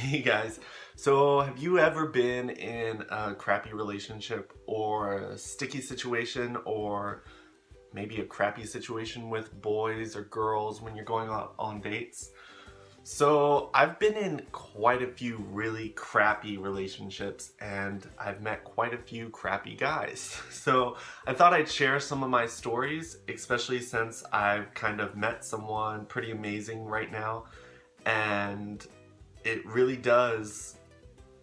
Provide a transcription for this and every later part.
Hey guys, so have you ever been in a crappy relationship or a sticky situation or maybe a crappy situation with boys or girls when you're going on dates? So I've been in quite a few really crappy relationships and I've met quite a few crappy guys. So I thought I'd share some of my stories, especially since I've kind of met someone pretty amazing right now, and it really does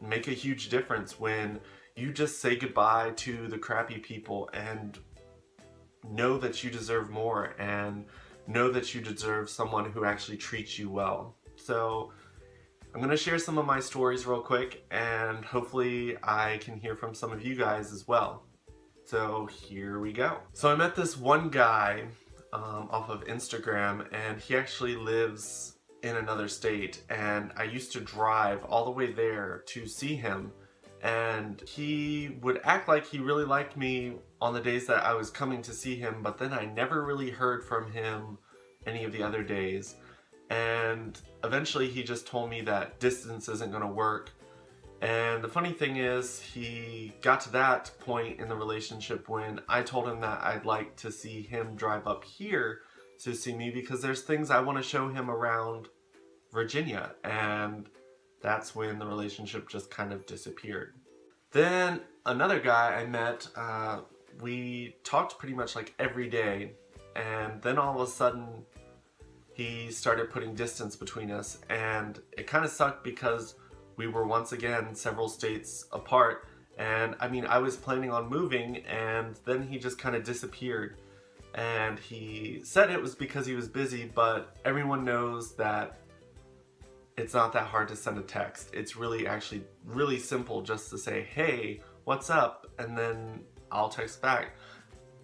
make a huge difference when you just say goodbye to the crappy people and know that you deserve more and know that you deserve someone who actually treats you well. So I'm going to share some of my stories real quick, and hopefully I can hear from some of you guys as well. So here we go. So I met this one guy off of Instagram, and he actually lives in another state, and I used to drive all the way there to see him, and he would act like he really liked me on the days that I was coming to see him, but then I never really heard from him any of the other days. And eventually he just told me that distance isn't going to work. And the funny thing is, he got to that point in the relationship when I told him that I'd like to see him drive up here to see me because there's things I want to show him around Virginia, and that's when the relationship just kind of disappeared. Then another guy I met, we talked pretty much like every day, and then all of a sudden he started putting distance between us, and it kind of sucked because we were once again several states apart, and I mean I was planning on moving, and then he just kind of disappeared. And he said it was because he was busy, but everyone knows that it's not that hard to send a text. It's actually really simple just to say, hey, what's up? And then I'll text back,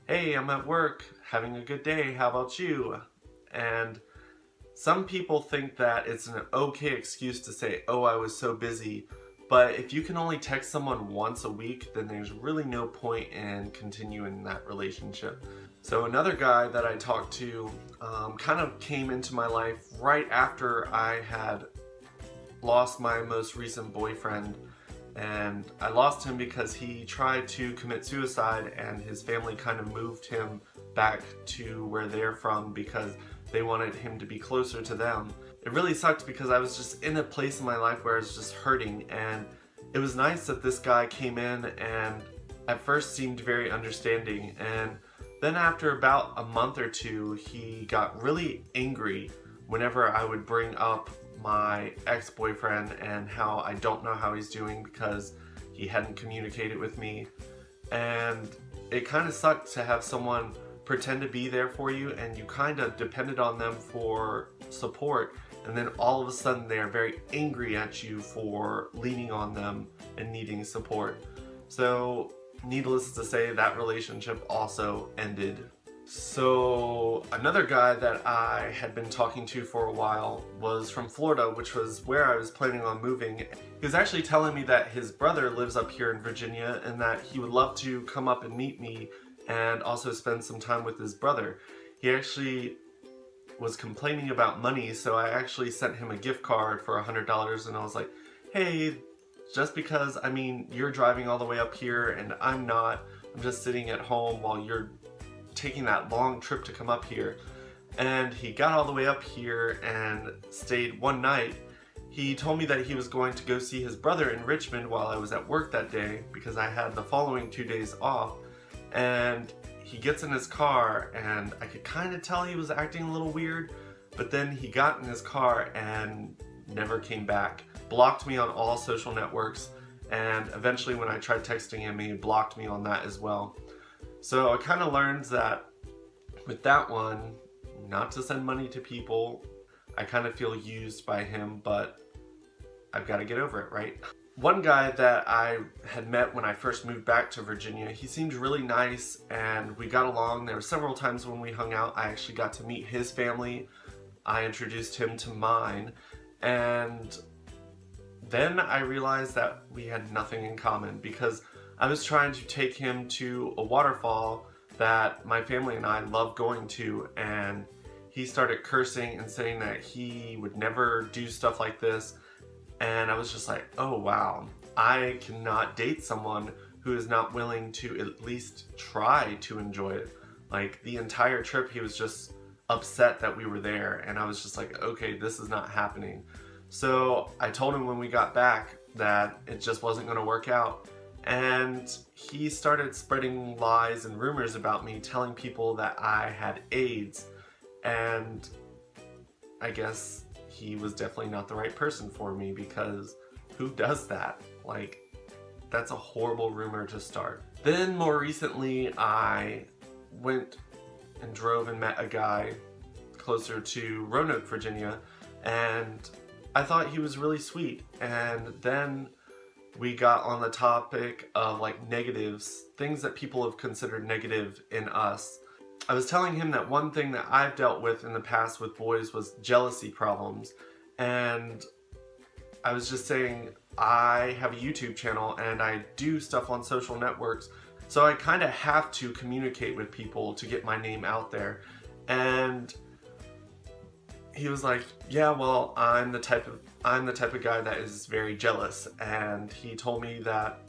hey, I'm at work, having a good day, how about you? And some people think that it's an okay excuse to say, oh, I was so busy. But if you can only text someone once a week, then there's really no point in continuing that relationship. So another guy that I talked to kind of came into my life right after I had lost my most recent boyfriend. And I lost him because he tried to commit suicide, and his family kind of moved him back to where they're from because they wanted him to be closer to them. It really sucked because I was just in a place in my life where I was just hurting, and it was nice that this guy came in and at first seemed very understanding, and then after about a month or two he got really angry whenever I would bring up my ex-boyfriend and how I don't know how he's doing because he hadn't communicated with me. And it kind of sucked to have someone pretend to be there for you and you kind of depended on them for support, and then all of a sudden they're very angry at you for leaning on them and needing support. So needless to say, that relationship also ended. So another guy that I had been talking to for a while was from Florida, which was where I was planning on moving. He was actually telling me that his brother lives up here in Virginia and that he would love to come up and meet me and also spend some time with his brother. He actually was complaining about money, so I actually sent him a gift card for $100, and I was like, hey, just because, I mean, you're driving all the way up here and I'm not, I'm just sitting at home while you're taking that long trip to come up here. And he got all the way up here and stayed one night. He told me that he was going to go see his brother in Richmond while I was at work that day because I had the following 2 days off. And he gets in his car, and I could kind of tell he was acting a little weird, but then he got in his car and never came back. Blocked me on all social networks, and eventually when I tried texting him, he blocked me on that as well. So I kind of learned that with that one, not to send money to people. I kind of feel used by him, but I've got to get over it, right? One guy that I had met when I first moved back to Virginia, he seemed really nice and we got along. There were several times when we hung out, I actually got to meet his family. I introduced him to mine, and then I realized that we had nothing in common because I was trying to take him to a waterfall that my family and I love going to, and he started cursing and saying that he would never do stuff like this. And I was just like, oh wow, I cannot date someone who is not willing to at least try to enjoy it. Like the entire trip, he was just upset that we were there, and I was just like, okay, this is not happening. So I told him when we got back that it just wasn't going to work out, and he started spreading lies and rumors about me, telling people that I had AIDS, and I guess he was definitely not the right person for me, because who does that? Like, that's a horrible rumor to start. Then more recently, I went and drove and met a guy closer to Roanoke, Virginia, and I thought he was really sweet. And then we got on the topic of like negatives, things that people have considered negative in us. I was telling him that one thing that I've dealt with in the past with boys was jealousy problems, and I was just saying I have a YouTube channel and I do stuff on social networks, so I kind of have to communicate with people to get my name out there. And he was like, yeah, well, I'm the type of guy that is very jealous. And he told me that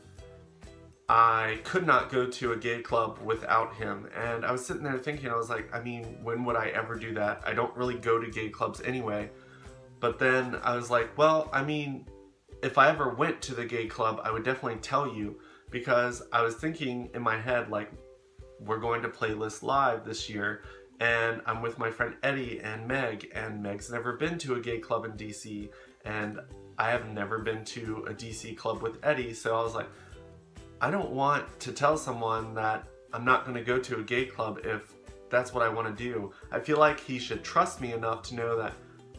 I could not go to a gay club without him. And I was sitting there thinking, I was like, I mean, when would I ever do that? I don't really go to gay clubs anyway. But then I was like, well, I mean, if I ever went to the gay club, I would definitely tell you, because I was thinking in my head, like, we're going to Playlist Live this year, and I'm with my friend Eddie and Meg, and Meg's never been to a gay club in DC, and I have never been to a DC club with Eddie, so I was like, I don't want to tell someone that I'm not going to go to a gay club if that's what I want to do. I feel like he should trust me enough to know that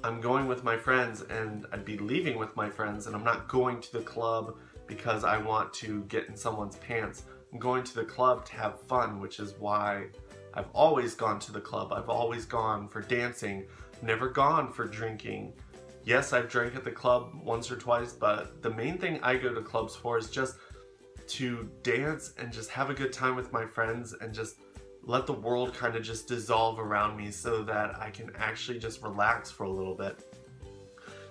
I'm going with my friends and I'd be leaving with my friends, and I'm not going to the club because I want to get in someone's pants. I'm going to the club to have fun, which is why I've always gone to the club. I've always gone for dancing, never gone for drinking. Yes, I've drank at the club once or twice, but the main thing I go to clubs for is just to dance and just have a good time with my friends and just let the world kind of just dissolve around me so that I can actually just relax for a little bit.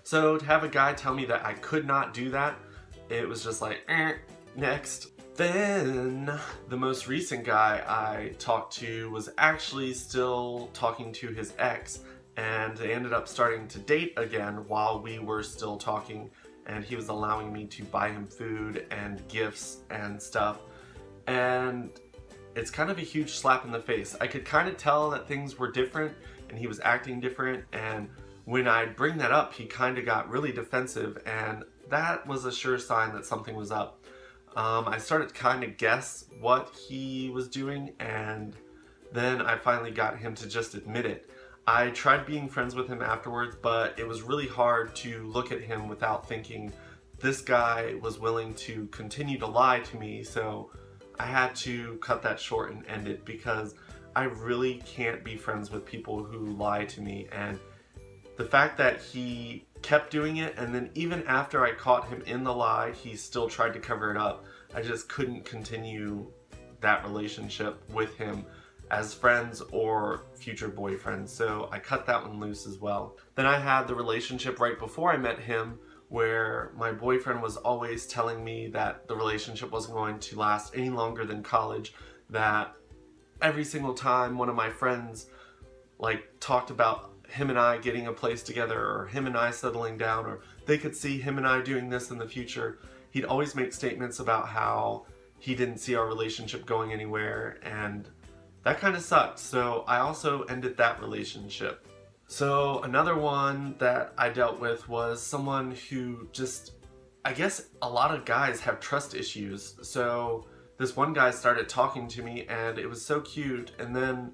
So to have a guy tell me that I could not do that, it was just like, next. Then the most recent guy I talked to was actually still talking to his ex, and they ended up starting to date again while we were still talking, and he was allowing me to buy him food and gifts and stuff. And it's kind of a huge slap in the face. I could kind of tell that things were different and he was acting different, and when I bring that up, he kind of got really defensive, and that was a sure sign that something was up. I started to kind of guess what he was doing, and then I finally got him to just admit it. I tried being friends with him afterwards, but it was really hard to look at him without thinking this guy was willing to continue to lie to me, so I had to cut that short and end it, because I really can't be friends with people who lie to me. And the fact that he kept doing it, and then even after I caught him in the lie, he still tried to cover it up. I just couldn't continue that relationship with him as friends or future boyfriends, so I cut that one loose as well. Then I had the relationship right before I met him, where my boyfriend was always telling me that the relationship wasn't going to last any longer than college, that every single time one of my friends like talked about him and I getting a place together, or him and I settling down, or they could see him and I doing this in the future, he'd always make statements about how he didn't see our relationship going anywhere, and that kind of sucked. So I also ended that relationship. So another one that I dealt with was someone who just, I guess a lot of guys have trust issues. So this one guy started talking to me, and it was so cute, and then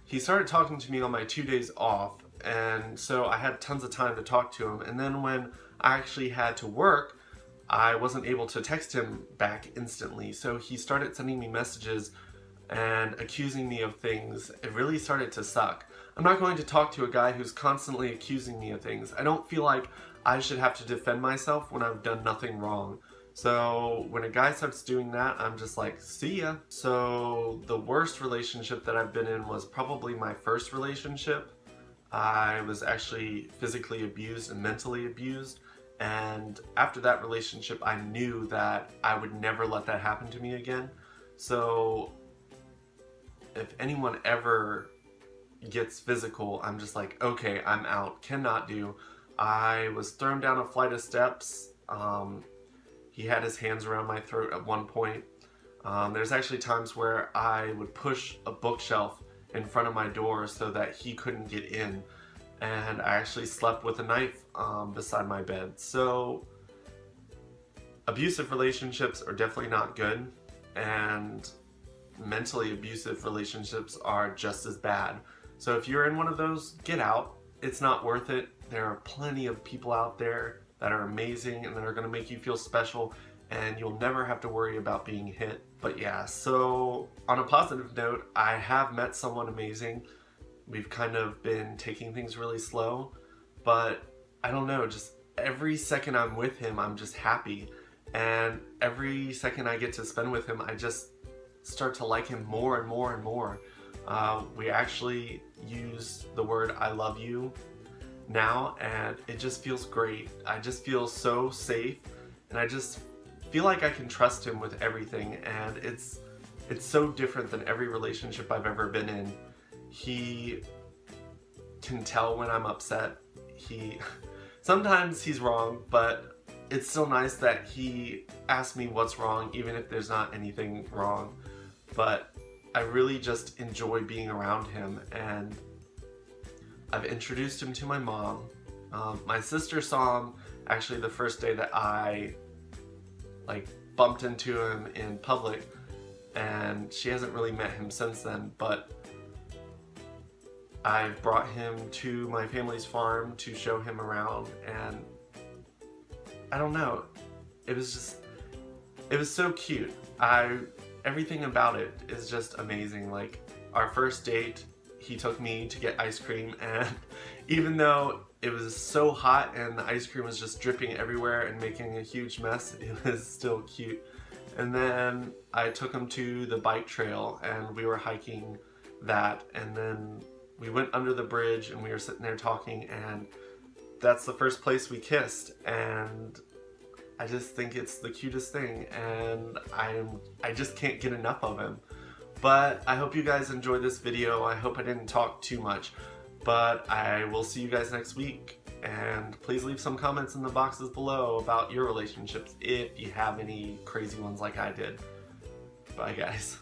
he started talking to me on my 2 days off, and so I had tons of time to talk to him. And then when I actually had to work, I wasn't able to text him back instantly, so he started sending me messages and accusing me of things. It really started to suck. I'm not going to talk to a guy who's constantly accusing me of things. I don't feel like I should have to defend myself when I've done nothing wrong. So when a guy starts doing that, I'm just like, see ya. So the worst relationship that I've been in was probably my first relationship. I was actually physically abused and mentally abused, And after that relationship, I knew that I would never let that happen to me again. So if anyone ever gets physical, I'm just like, okay, I'm out. Cannot do. I was thrown down a flight of steps. He had his hands around my throat at one point. There's actually times where I would push a bookshelf in front of my door so that he couldn't get in. And I actually slept with a knife beside my bed. So abusive relationships are definitely not good, and mentally abusive relationships are just as bad. So if you're in one of those, get out. It's not worth it. There are plenty of people out there that are amazing and that are going to make you feel special, and you'll never have to worry about being hit. But yeah, so on a positive note, I have met someone amazing. We've kind of been taking things really slow, but I don't know, just every second I'm with him, I'm just happy. And every second I get to spend with him, I just start to like him more and more and more. We actually use the word I love you now, and it just feels great. I just feel so safe, and I just feel like I can trust him with everything, and it's so different than every relationship I've ever been in. He can tell when I'm upset. Sometimes he's wrong, but it's still nice that he asks me what's wrong, even if there's not anything wrong. But I really just enjoy being around him, and I've introduced him to my mom. My sister saw him actually the first day that I bumped into him in public, and she hasn't really met him since then, but I've brought him to my family's farm to show him around, and I don't know, it was so cute. Everything about it is just amazing. Like, our first date, he took me to get ice cream, and even though it was so hot and the ice cream was just dripping everywhere and making a huge mess, it was still cute. And then I took him to the bike trail, and we were hiking that, and then we went under the bridge and we were sitting there talking, and that's the first place we kissed, and I just think it's the cutest thing, and I just can't get enough of him. But I hope you guys enjoyed this video. I hope I didn't talk too much, but I will see you guys next week, and please leave some comments in the boxes below about your relationships if you have any crazy ones like I did. Bye guys.